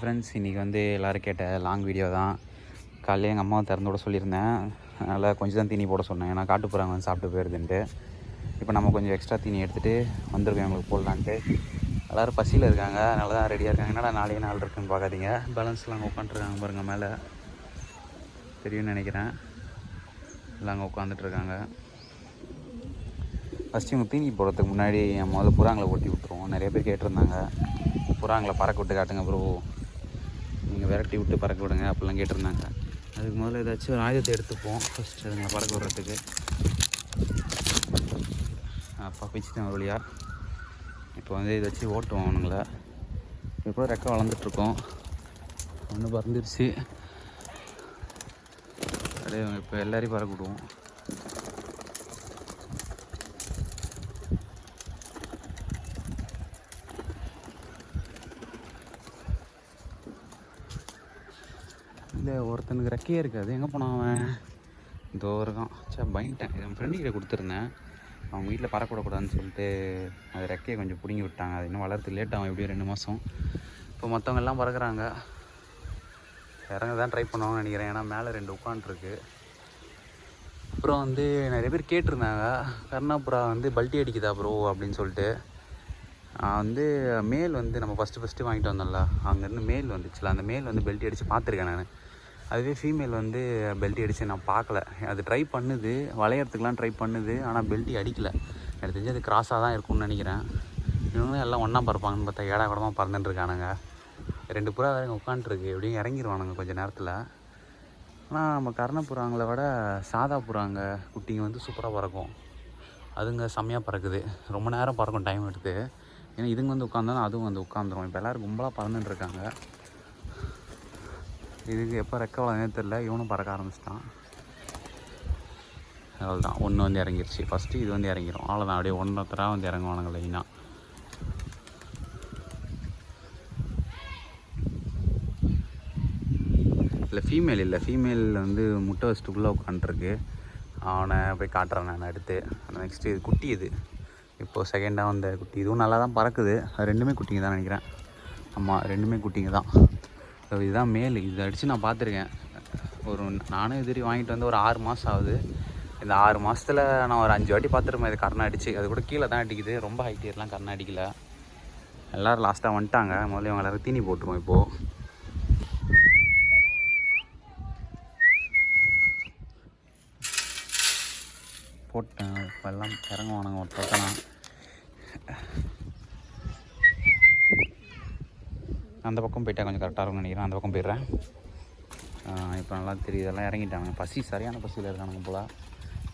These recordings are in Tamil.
ஃப்ரெண்ட்ஸ், இன்றைக்கி வந்து எல்லோரும் கேட்ட லாங் வீடியோ தான். காலையில் எங்கள் அம்மாவை திறந்து விட சொல்லியிருந்தேன். அதனால் கொஞ்சம் தான் தீனி போட சொன்னேன், ஏன்னா காட்டுப்புறாங்க வந்து சாப்பிட்டு போயிருதுன்ட்டு. இப்போ நம்ம கொஞ்சம் எக்ஸ்ட்ரா தீனி எடுத்துகிட்டு வந்துருக்கோம் எங்களுக்கு போடலான்ட்டு. எல்லோரும் பசியில் இருக்காங்க, அதனால தான் ரெடியாக இருக்காங்க. என்னடா நாளையே நாள் இருக்குன்னு பார்க்காதீங்க. பேலன்ஸ்லாம் அங்கே உட்காந்துருக்காங்க பாருங்கள், மேலே தெரியும்னு நினைக்கிறேன். எல்லாம் அங்கே உட்காந்துட்ருக்காங்க. ஃபஸ்ட்டு இவங்க தீனி போடுறதுக்கு முன்னாடி முதல்ல புறாங்களை ஓட்டி விட்டுருவோம். நிறைய பேர் கேட்டிருந்தாங்க, புறாங்களை பறக்க விட்டு காட்டுங்க ப்ரோ, நீங்கள் விரட்டி விட்டு பறக்க விடுங்க அப்படிலாம் கேட்டிருந்தாங்க. அதுக்கு முதல்ல ஏதாச்சும் ஒரு ஆயுதத்தை எடுத்துப்போம் ஃபஸ்ட்டு அதுங்க பறக்க விடுறதுக்கு. அப்பா பிச்சுட்டேன் ஒரு வழியாக. இப்போ வந்து இதை வச்சு ஓட்டுவோம் அவனுங்கள. இப்போ ரெக்கை வளர்ந்துட்ருக்கோம். ஒன்று பறந்துருச்சு. அப்படியே இப்போ எல்லோரையும் பறக்க விடுவோம். இல்லை, ஒருத்தனுக்கு ரெக்கையே இருக்காது. எங்கே போனான் அவன்? இதோ இருக்கான். சரி, பயந்துட்டேன். என் ஃப்ரெண்டுக்கிட்ட கொடுத்துருந்தேன். அவங்க வீட்டில் பறக்கூடக்கூடாதுன்னு சொல்லிட்டு அது ரெக்கையை கொஞ்சம் பிடுங்கி விட்டாங்க. அது இன்னும் வளர்த்து லேட் ஆகும், எப்படியும் 2 மாதம். இப்போ மற்றவங்க எல்லாம் பறக்கிறாங்க. இறங்க தான் ட்ரை பண்ணுவாங்கன்னு நினைக்கிறேன், ஏன்னா மேலே 2 உட்காண்ட்ருக்கு. அப்புறம் வந்து நிறைய பேர் கேட்டிருந்தாங்க, கர்ணாப்புறா வந்து பல்ட்டி அடிக்குதா ப்ரோ அப்படின்னு சொல்லிட்டு. வந்து மேல் வந்து நம்ம ஃபஸ்ட்டு வாங்கிட்டு வந்தோம்ல, அங்கேருந்து மேல் வந்துச்சுல, அந்த மேல் வந்து பெல்ட்டி அடித்து பார்த்துருக்கேன் நான். அதுவே ஃபீமேல் வந்து பெல்ட்டி அடித்து நான் பார்க்கல. அது ட்ரை பண்ணுது, வளையறதுக்கெலாம் ட்ரை பண்ணுது, ஆனால் பெல்ட்டி அடிக்கலை. எனக்கு தெரிஞ்சு அது கிராஸாக தான் இருக்கும்னு நினைக்கிறேன். இன்னொன்று எல்லாம் ஒன்றா பறப்பாங்கன்னு பார்த்தா ஏடா கூடமாக பறந்துட்டுருக்கானுங்க. 2 புறா வேறு உட்காண்ட்ருக்கு, எப்படியும் இறங்கிடுவானுங்க கொஞ்சம் நேரத்தில். ஆனால் நம்ம கர்ணப்புறாங்களை விட சாதா புறாங்க குட்டிங்க வந்து சூப்பராக பறக்கும். அதுங்க செம்மையாக பறக்குது, ரொம்ப நேரம் பறக்கும் டைம் எடுத்து. ஏன்னா இதுங்க வந்து உட்காந்தாலும் அதுவும் வந்து உட்காந்துரும். இப்போ எல்லோரும் கும்பலாக பறந்துட்டுருக்காங்க. இதுக்கு எப்போ ரெக்க வளர்ந்தே தெரில, இவனும் பறக்க ஆரம்பிச்சிட்டான். அவ்வளோதான், ஒன்று வந்து இறங்கிருச்சு. ஃபஸ்ட்டு இது வந்து இறங்கிடும், அவ்வளோதான். அப்படியே ஒன்றொருத்தராக வந்து இறங்குவானுங்க லைனாக. இல்லை ஃபீமேல் இல்லை, ஃபீமேல் வந்து முட்டை வச்சுட்டுக்குள்ளே உட்காண்ட்ருக்கு. அவனை போய் காட்டுறேன் நான் எடுத்து. நெக்ஸ்ட்டு இது குட்டி, இது இப்போது செகண்டாக வந்த குட்டி. இதுவும் நல்லா தான் பறக்குது. அது 2மே குட்டிங்க தான் நினைக்கிறேன். ஆமாம், 2மே குட்டிங்க தான். இதுதான் மேல். இது அடித்து நான் பார்த்துருக்கேன். நானும் எதிரி வாங்கிட்டு வந்து ஒரு 6 மாதம் ஆகுது. இந்த 6 மாதத்தில் நான் ஒரு 5 வாட்டி பார்த்துருப்பேன் இது கர்ணம் அடித்து. அது கூட கீழே தான் அடிக்குது, ரொம்ப ஹைட் ஏறலாம் கர்ணம் அடிக்கலை. எல்லோரும் லாஸ்ட்டாக வந்துட்டாங்க. முதல்ல இவங்க எல்லோரும் தீனி போட்டுருவோம். இப்போது போட்டேன். இப்போ எல்லாம் இறங்குவானுங்க ஒருத்தனா. அந்த பக்கம் போயிட்டா கொஞ்சம் கரெக்டாக இருக்கும்னு நினைக்கிறேன். அந்த பக்கம் போயிடுறேன். இப்போ நல்லா தெரியுது, எல்லாம் இறங்கிட்டாங்க. பசி, சரியான பசியில் இருக்கானுங்க போல்,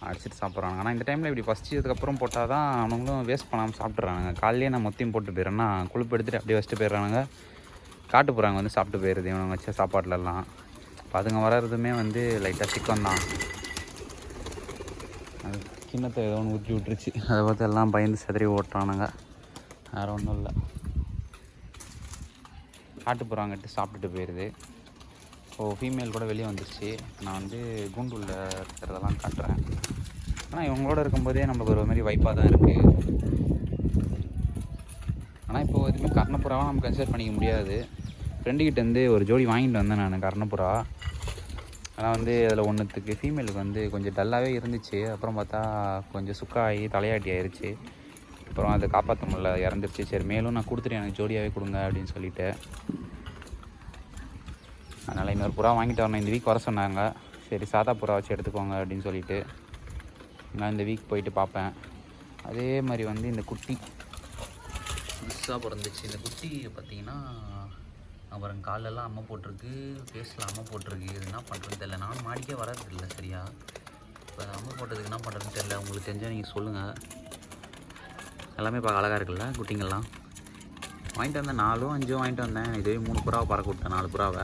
அடிச்சுட்டு சாப்பிட்றாங்க. ஆனால் இந்த டைமில் இப்படி பசிச்சதுக்கப்புறம் போட்டால் தான் அவனுங்களும் வேஸ்ட் பண்ணாமல் சாப்பிட்றானுங்க. காலையிலே நான் மொத்தையும் போட்டு போயிடுறேன்னா கொழுப்பு எடுத்துகிட்டு அப்படியே வச்சுட்டு போயிடுறானுங்க. காட்டு போகிறாங்க வந்து சாப்பிட்டு போயிடுது இவனுங்க வச்ச சாப்பாட்டிலலாம். இப்போ அதுங்க வர்றதுமே வந்து லைட்டாக சிக்கன் தான். அது கிண்ணத்தை ஏதோ ஒன்று ஊற்றி விட்டுருச்சு. அதை பார்த்து எல்லாம் பயந்து செதறி ஓட்டுறானுங்க, வேறு ஒன்றும் இல்லை. காட்டுப்புறாங்கட்டு சாப்பிட்டுட்டு போயிடுது. ஃபீமேல் கூட வெளியே வந்துருச்சு. நான் வந்து கூண்டுள்ள இருக்கிறதெல்லாம் காட்டுறேன். ஆனால் இவங்களோட இருக்கும்போதே நம்மளுக்கு ஒரு மாதிரி வைப்பாக தான் இருக்குது. ஆனால் இப்போது எதுவுமே கர்ணப்புறாவாக நம்ம கன்சிடர் பண்ணிக்க முடியாது. ஃப்ரெண்டுக்கிட்டேருந்து ஒரு ஜோடி வாங்கிட்டு வந்தேன் நான் கர்ணப்புறா. ஆனால் வந்து அதில் ஒன்றுத்துக்கு ஃபீமேலுக்கு வந்து கொஞ்சம் டல்லாகவே இருந்துச்சு. அப்புறம் பார்த்தா கொஞ்சம் சுக்காகி தலையாட்டி ஆயிடுச்சு. அப்புறம் அதை காப்பாற்ற முடியல, இறந்துருச்சு. சரி, மேலும் நான் கொடுத்துட்டு எனக்கு ஜோடியாகவே கொடுங்க அப்படின்னு சொல்லிவிட்டு, அதனால் இன்னொரு புறா வாங்கிட்டு வரணும். இந்த வீக் வர சொன்னாங்க. சரி, சாதா புறா வச்சு எடுத்துக்கோங்க அப்படின்னு சொல்லிவிட்டு நான் இந்த வீக் போயிட்டு பார்ப்பேன். அதே மாதிரி வந்து இந்த குட்டி புதுசாக பிறந்துச்சு. இந்த குட்டி பார்த்திங்கன்னா அப்புறம் காலெல்லாம் அம்மை போட்டிருக்கு, ஃபேஸில் அம்மை போட்டிருக்கு. இது என்ன பண்ணுறதுன்னு தெரியல. நானும் மாடிக்கே வரதில்லை சரியா. இப்போ அம்மை போட்டதுக்கு என்ன பண்ணுறதுன்னு தெரியல. உங்களுக்கு தெரிஞ்சால் நீங்கள் சொல்லுங்கள். எல்லாமே பார்க்க அழகாக இருக்குல்ல குட்டிங்கள்லாம். வாங்கிட்டு வந்தேன் 4 5 வாங்கிட்டு வந்தேன். இதுவே 3 புறாவை பறக்க விட்டேன், 4 புறாவை.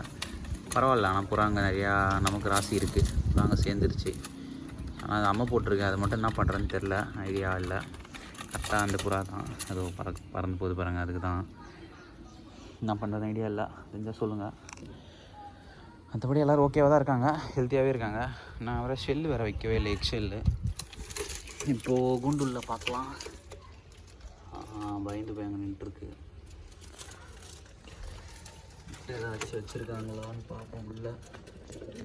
பரவாயில்ல, ஆனால் புறாங்க நிறையா நமக்கு ராசி இருக்குது, புறாங்க சேர்ந்துருச்சு. ஆனால் அது அம்மை போட்டிருக்கு, அது மட்டும் என்ன பண்ணுறதுன்னு தெரில, ஐடியா இல்லை. கரெக்டாக அந்த புறா தான் அது பறந்து போகுது பாருங்கள், அதுக்கு தான் என்ன பண்ணுறது ஐடியா இல்லை. தெரிஞ்சால் சொல்லுங்கள். மற்றபடி எல்லோரும் ஓகேவாக தான் இருக்காங்க, ஹெல்த்தியாகவே இருக்காங்க. நான் வேறு ஷெல்லு வேறு வைக்கவே இல்லை, எக் ஷெல்லு. இப்போது கூண்டுள்ள பார்க்கலாம். பயந்து போய் அங்கே நின்றுருக்கு. முட்டை ஏதாச்சும் வச்சுருக்காங்களான்னு பார்ப்போம். உள்ள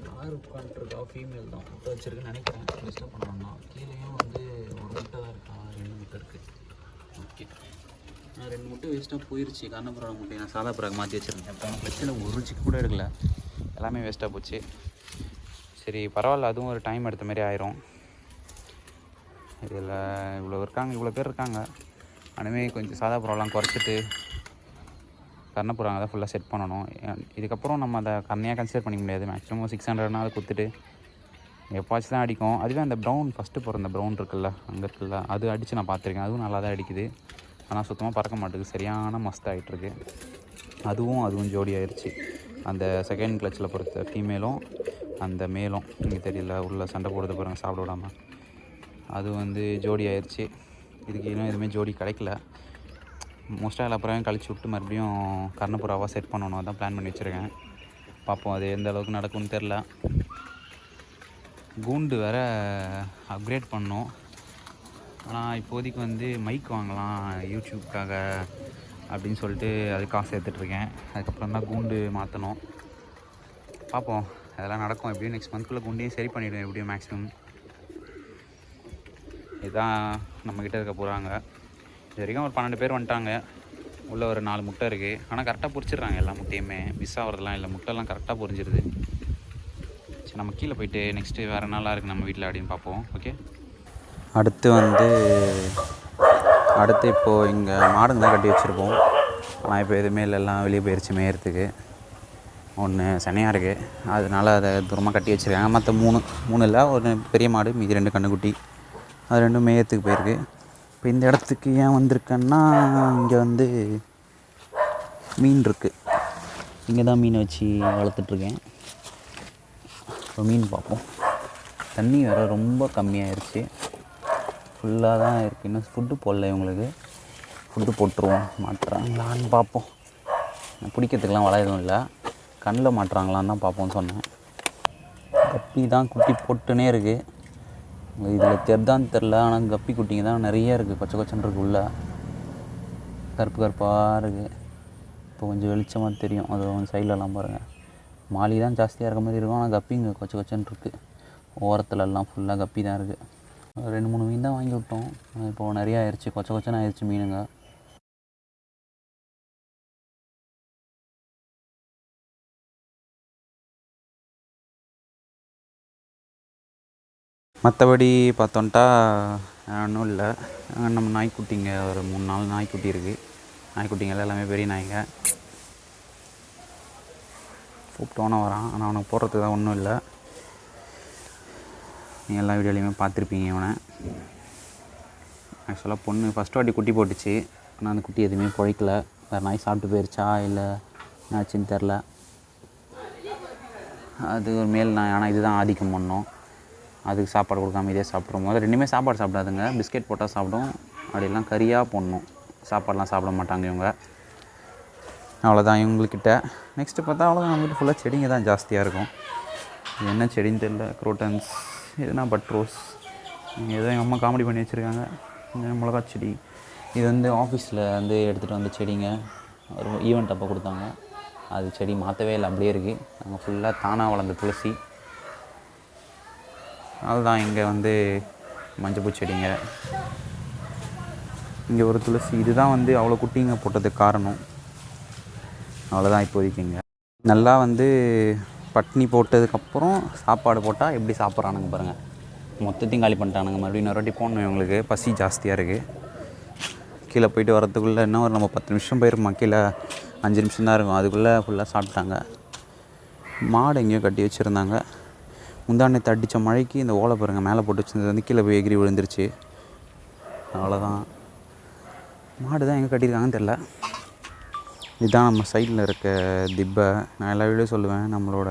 யார் உட்காந்துருக்கா? ஃபீமேல் தான் முட்டை வச்சுருக்குன்னு நினைக்கிறேன். டிஸ்டர்ப் பண்ணணும்னா கீழேயும் வந்து ஒரு முட்டை தான் இருக்கா, 2 முட்டை இருக்குது. ஓகே, நான் 2 முட்டை வேஸ்ட்டாக போயிடுச்சு. கர்ணப்புறா முட்டையை நான் சாதா புறாக மாற்றி வச்சுருந்தேன். இப்போ பிரச்சனை ஒரு சிக்கு கூட எடுக்கல, எல்லாமே வேஸ்ட்டாக போச்சு. சரி பரவாயில்ல, அதுவும் ஒரு டைம் எடுத்த மாதிரி ஆயிரும். இதில் இவ்வளோ பேர் இருக்காங்க. அனுமே கொஞ்சம் சாதா புறாலாம் குறைச்சிட்டு கர்ணப்புறாங்க தான் ஃபுல்லாக செட் பண்ணணும். இதுக்கப்புறம் நம்ம அதை கண்ணையாக கன்சிடர் பண்ணிக்க முடியாது. மேக்ஸிமம் 600 அதை கொடுத்துட்டு எப்போச்சும் தான் அடிக்கும். அதுவே அந்த ப்ரௌன் ஃபஸ்ட்டு போகிற அந்த ப்ரௌன் இருக்குல்ல, அங்கே இருக்குல்ல, அது அடித்து நான் பார்த்துருக்கேன். அதுவும் நல்லா தான் அடிக்குது. ஆனால் சுத்தமாக பறக்க மாட்டேங்குது. சரியான மஸ்த் ஆகிட்டுருக்கு. அதுவும் ஜோடி ஆயிடுச்சு. அந்த செகண்ட் கிளச்சில் பொறுத்த ஃபீமேலும் அந்த மேலும் இங்கே தெரியல உள்ள சண்டை போடுறது பாருங்கள் சாப்பிட விடாமல், அது வந்து ஜோடி ஆயிடுச்சு. இதுக்கு இன்னும் எதுவுமே ஜோடி கிடைக்கல. மோஸ்ட்டாக எல்லா புறாவையும் கழிச்சு விட்டு மறுபடியும் கர்ணப்புறாவாக செட் பண்ணணும். அதான் பிளான் பண்ணி வச்சுருக்கேன். பார்ப்போம் அது எந்த அளவுக்கு நடக்கும்னு தெரில. கூண்டு வேறு அப்கிரேட் பண்ணோம். ஆனால் இப்போதைக்கு வந்து மைக் வாங்கலாம் யூடியூப்காக அப்படின்னு சொல்லிட்டு அது காசு எடுத்துகிட்ருக்கேன். அதுக்கப்புறம் தான் கூண்டு மாற்றணும். பார்ப்போம் அதெல்லாம் நடக்கும். எப்படியும் நெக்ஸ்ட் மந்த்குள்ளே கூண்டையும் சரி பண்ணிவிடுவேன் எப்படியும் மேக்ஸிமம். இதுதான் நம்மக்கிட்ட இருக்க போகிறாங்க. இது வரைக்கும் ஒரு 12 பேர் வந்துட்டாங்க. உள்ளே ஒரு 4 முட்டை இருக்குது. ஆனால் கரெக்டாக பொரிச்சிடுறாங்க எல்லா முட்டையுமே, மிஸ் ஆகிறதுலாம் இல்லை. முட்டைலாம் கரெக்டாக பொரிஞ்சிருது. சரி நம்ம கீழே போயிட்டு நெக்ஸ்ட்டு வேறு நல்லா இருக்குது நம்ம வீட்டில் அப்படின்னு பார்ப்போம். ஓகே, அடுத்து இப்போது இங்கே மாடுங்க தான் கட்டி வச்சுருப்போம். ஆனால் இப்போ எதுவுமே எல்லாம் வெளியே போயிடுச்சு மேயறதுக்கு. ஒன்று சனியாக இருக்குது, அதனால் அதை தூரமாக கட்டி வச்சுருக்காங்க. மற்ற 3 இல்லை, ஒரு பெரிய மாடு, மீதி 2 கன்றுக்குட்டி, அது 2 மேயறதுக்கு போயிருக்கு. இப்போ இந்த இடத்துக்கு ஏன் வந்திருக்கேன்னா, இங்கே வந்து மீன் இருக்குது. இங்கே தான் மீனை வச்சு வளர்த்துட்ருக்கேன். இப்போ மீன் பார்ப்போம். தண்ணி வேறு ரொம்ப கம்மியாகிடுச்சு, ஃபுல்லாக தான் இருக்குது. இன்னும் ஃபுட்டு போடல இவங்களுக்கு. ஃபுட்டு போட்டுருவோம். மாட்டுறாங்களான்னு பார்ப்போம். பிடிக்கிறதுக்கெலாம் வலை எதுவும் இல்லை, கண்ணில் மாட்டுறாங்களான்னு தான் பார்ப்போம்னு சொன்னேன். கப்பி தான் குட்டி போட்டுனே இருக்குது. இதில் தெரிதான்னு தெரில, ஆனால் கப்பி குட்டிங்க தான் நிறைய இருக்குது. கொச்சன்னு இருக்குது, உள்ள கருப்பு கருப்பாக இருக்குது. இப்போ கொஞ்சம் வெளிச்சமாக தெரியும். அது சைட்லலாம் பாருங்கள், மாலி தான் ஜாஸ்தியாக இருக்க மாதிரி இருக்கும். ஆனால் கப்பிங்க கொச்சன்னு இருக்குது. ஓரத்துலலாம் ஃபுல்லாக கப்பி தான் இருக்குது. 2-3 மீன் தான் வாங்கி விட்டோம். இப்போது நிறையா ஆயிடுச்சு, கொச்சன்னு ஆயிடுச்சு மீனுங்க. மற்றபடி பார்த்தோன்ட்டா ஒன்றும் இல்லை. நம்ம நாய்க்குட்டிங்க ஒரு 3-4 நாய்க்குட்டி இருக்குது. நாய்க்குட்டிங்கள் எல்லாமே பெரிய நாய்ங்க. கூப்பிட்டோன்னே வரான், ஆனால் அவனுக்கு போடுறதுக்கு தான் ஒன்றும் இல்லை. நீங்கள் எல்லா வீடியோலையுமே பார்த்துருப்பீங்க இவனை. ஆக்சுவலாக பொண்ணு ஃபஸ்ட் வாட்டி குட்டி போட்டுச்சு, ஆனால் அந்த குட்டி எதுவுமே பிழைக்கல. வேறு நாய் சாப்பிட்டு போயிடுச்சா இல்லை என்னாச்சுன்னு தெரில. அது ஒரு மேல் நாய், ஆனால் இதுதான் ஆதிக்கம் பண்ணோம். அதுக்கு சாப்பாடு கொடுக்காம இதே சாப்பிட்றோம். முதல்ல 2மே சாப்பாடு சாப்பிடாதுங்க. பிஸ்கெட் போட்டால் சாப்பிடும், அப்படிலாம் கறியாக போடணும். சாப்பாடெலாம் சாப்பிட மாட்டாங்க இவங்க. அவ்வளோதான் இவங்கக்கிட்ட. நெக்ஸ்ட்டு பார்த்தா அவ்வளோதான், நம்மகிட்ட ஃபுல்லாக செடிங்க தான் ஜாஸ்தியாக இருக்கும். என்ன செடின்னு தெரியல, குரோட்டன்ஸ், எதுனா பட்ரோஸ், ஏதோ எங்கள் அம்மா காமெடி பண்ணி வச்சுருக்காங்க. மிளகா செடி, இது வந்து ஆஃபீஸில் வந்து எடுத்துகிட்டு வந்த செடிங்க. ஒரு ஈவெண்ட் அப்போ கொடுத்தாங்க. அது செடி மாற்றவே இல்லை, அப்படியே இருக்குது. அங்கே ஃபுல்லாக தானாக வளர்ந்த துளசி. அதுதான் இங்கே வந்து மஞ்சள் செடிங்க. இங்கே ஒரு துளசி. இதுதான் வந்து அவ்வளோ குட்டிங்க போட்டதுக்கு காரணம். அவ்வளோதான் இப்போதைக்குங்க. நல்லா வந்து பட்னி போட்டதுக்கப்புறம் சாப்பாடு போட்டால் எப்படி சாப்பிட்றானுங்க பாருங்கள். மொத்தத்தையும் காலி பண்ணிட்டானுங்க. மறுபடியும் இன்னொரு வாட்டி போடணும். இவங்களுக்கு பசி ஜாஸ்தியாக இருக்குது. கீழே போயிட்டு வரத்துக்குள்ளே இன்னும் ஒரு நம்ம 10 நிமிஷம் போயிருமா, கீழே 5 நிமிஷம் தான் இருக்கும். அதுக்குள்ளே ஃபுல்லாக சாப்பிட்டாங்க. மாடு எங்கேயோ கட்டி வச்சுருந்தாங்க. முந்தானத்தை அடித்த மழைக்கு இந்த ஓலை பாருங்கள் மேலே போட்டு வச்சுருந்தது வந்து கீழே போய் எகிரி விழுந்துருச்சு. அவ்வளோதான். மாடு தான் எங்கே கட்டியிருக்காங்கன்னு தெரில. இதுதான் நம்ம சைடில் இருக்க திப்பை. நான் எல்லா வீடியோ சொல்லுவேன், நம்மளோட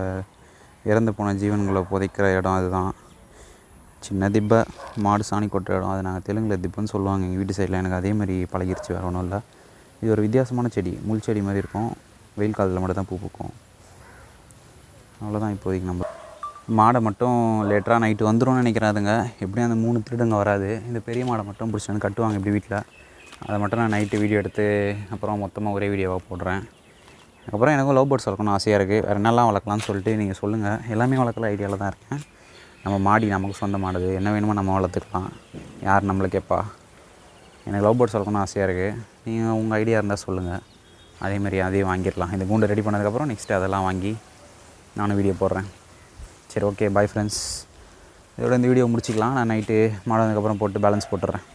இறந்து போன ஜீவன்களை புதைக்கிற இடம் அதுதான். சின்ன திப்பை, மாடு சாணி கொட்டுற இடம். அது நாங்கள் தெலுங்கில் திப்புன்னு சொல்லுவாங்க எங்கள் வீட்டு சைடில். எனக்கு அதே மாதிரி பழகிருச்சு, வேறு ஒன்றும் இல்லை. இது ஒரு வித்தியாசமான செடி, முள் செடி மாதிரி இருக்கும். வெயில் காலத்தில் மட்டும் தான் பூ பூக்கும். அவ்வளோதான் இப்போதைக்கு. நம்ம மாடை மட்டும் லேட்டராக நைட்டு வந்துடும் நினைக்கிறாதுங்க. எப்படியும் அந்த 3 திருடுங்க வராது. இந்த பெரிய மாடை மட்டும் பிடிச்சி வந்து கட்டுவாங்க இப்படி வீட்டில். அதை மட்டும் நான் நைட்டு வீடியோ எடுத்து அப்புறம் மொத்தமாக ஒரே வீடியோவாக போடுறேன். அதுக்கப்புறம் எனக்கும் லவ் பேர்ட்ஸ் வளர்க்கணும்னு ஆசையாக இருக்குது. வேறு என்னெல்லாம் வளர்க்கலாம்னு சொல்லிட்டு நீங்கள் சொல்லுங்கள். எல்லாமே வளர்க்கல ஐடியாவில் தான் இருக்கேன். நம்ம மாடி நமக்கு சொந்தமானது, என்ன வேணுமோ நம்ம வளர்த்துக்கலாம். யார் நம்மளை கேட்பா? எனக்கு லவ் பேர்ட்ஸ் வளர்க்கணும்னு ஆசையாக இருக்குது. நீங்கள் உங்கள் ஐடியா இருந்தால் சொல்லுங்கள். அதேமாதிரி அதையும் வாங்கிடலாம். இந்த கூண்டு ரெடி பண்ணதுக்கப்புறம் நெக்ஸ்ட்டு அதெல்லாம் வாங்கி நானும் வீடியோ போடுறேன். சரி, ஓகே, பாய் ஃப்ரெண்ட்ஸ். இதோட இந்த வீடியோ முடிச்சிக்கலாம். நான் நைட்டு மாடினதுக்கப்புறம் போட்டு பேலன்ஸ் போட்டுடுறேன்.